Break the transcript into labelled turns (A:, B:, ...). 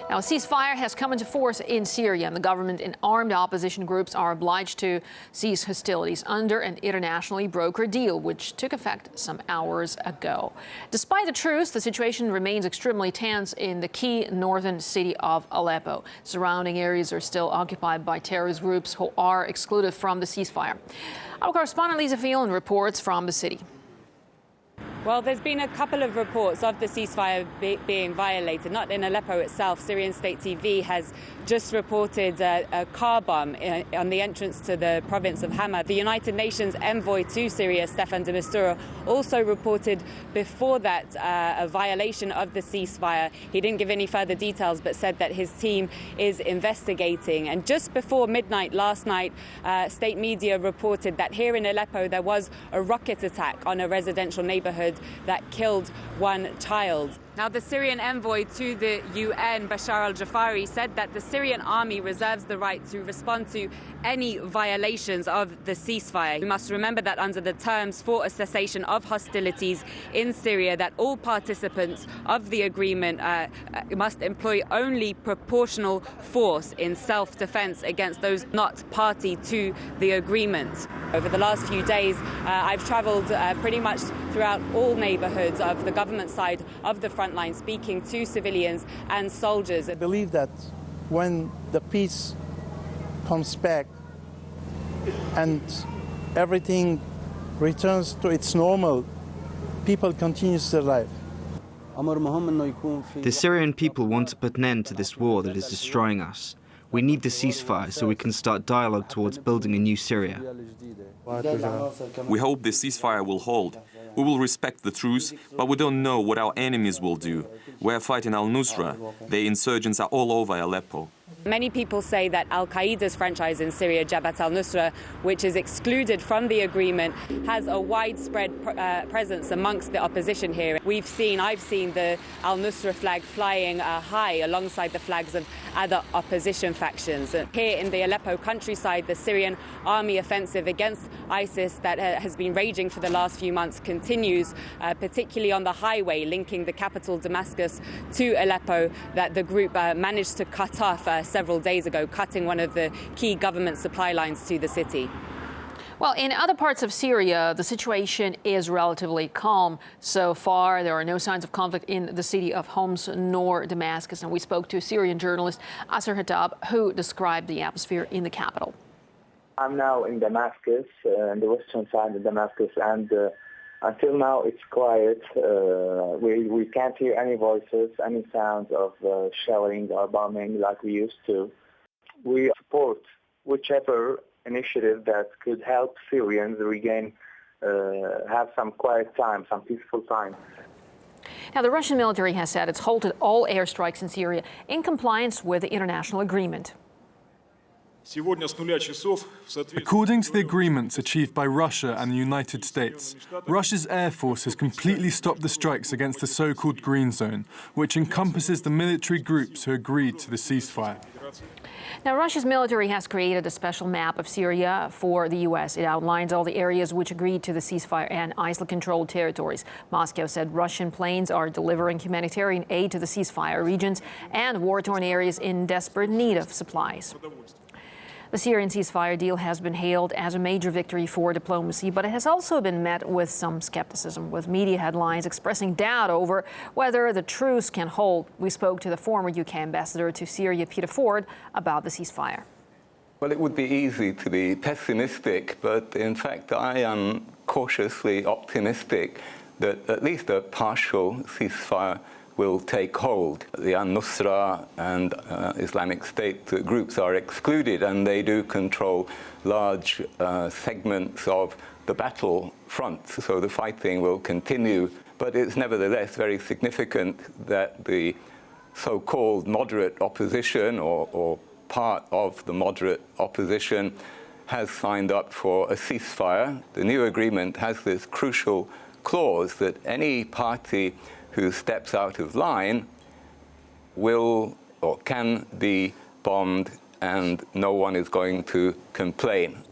A: Now, a ceasefire has come into force in Syria, and the government and armed opposition groups are obliged to cease hostilities under an internationally brokered deal, which took effect some hours ago. Despite the truce, the situation remains extremely tense in the key northern city of Aleppo. Surrounding areas are still occupied by terrorist groups who are excluded from the ceasefire. Our correspondent Lisa Phelan reports from the city.
B: Well, there's been a couple of reports of the ceasefire being violated, not in Aleppo itself. Syrian state TV has just reported a car bomb on the entrance to the province of Hama. The United Nations envoy to Syria, Staffan de Mistura, also reported before that a violation of the ceasefire. He didn't give any further details, but said that his team is investigating. And just before midnight last night, state media reported that here in Aleppo there was a rocket attack on a residential neighborhood that killed one child. Now, the Syrian envoy to the UN, Bashar al-Jafari, said that the Syrian army reserves the right to respond to any violations of the ceasefire. We must remember that under the terms for a cessation of hostilities in Syria, that all participants of the agreement must employ only proportional force in self-defense against those not party to the agreement. Over the last few days, I've traveled pretty much throughout all neighborhoods of the government side of the front line, speaking to civilians and soldiers.
C: I believe that when the peace comes back and everything returns to its normal, people continue their life.
D: The Syrian people want to put an end to this war that is destroying us. We need the ceasefire so we can start dialogue towards building a new Syria.
E: We hope the ceasefire will hold. We will respect the truce, but we don't know what our enemies will do. We are fighting al-Nusra. The insurgents are all over Aleppo.
B: Many people say that al-Qaeda's franchise in Syria, Jabhat al-Nusra, which is excluded from the agreement, has a widespread presence amongst the opposition here. I've seen the al-Nusra flag flying high alongside the flags of other opposition factions. Here in the Aleppo countryside, the Syrian army offensive against ISIS that has been raging for the last few months continues, particularly on the highway linking the capital Damascus to Aleppo, that the group managed to cut off several days ago, cutting one of the key government supply lines to the city.
A: Well, in other parts of Syria, the situation is relatively calm. So far, there are no signs of conflict in the city of Homs nor Damascus. And we spoke to Syrian journalist Asser Hattab, who described the atmosphere in the capital.
F: I'm now in Damascus, on the western side of Damascus, and until now it's quiet. We can't hear any voices, any sounds of shelling or bombing like we used to. We support whichever initiative that could help Syrians regain, have some quiet time, some peaceful time.
A: Now, the Russian military has said it's halted all airstrikes in Syria in compliance with the international agreement.
G: According to the agreements achieved by Russia and the United States, Russia's Air Force has completely stopped the strikes against the so-called Green Zone, which encompasses the military groups who agreed to the ceasefire.
A: Now, Russia's military has created a special map of Syria for the U.S. It outlines all the areas which agreed to the ceasefire and ISIL-controlled territories. Moscow said Russian planes are delivering humanitarian aid to the ceasefire regions and war-torn areas in desperate need of supplies. The Syrian ceasefire deal has been hailed as a major victory for diplomacy, but it has also been met with some skepticism, with media headlines expressing doubt over whether the truce can hold. We spoke to the former UK ambassador to Syria, Peter Ford, about the ceasefire.
H: Well, it would be easy to be pessimistic, but in fact I am cautiously optimistic that at least a partial ceasefire will take hold. The al-Nusra and Islamic State groups are excluded, and they do control large segments of the battle front, so the fighting will continue. But it's nevertheless very significant that the so-called moderate opposition, or part of the moderate opposition, has signed up for a ceasefire. The new agreement has this crucial clause that any party who steps out of line will or can be bombed, and no one is going to complain.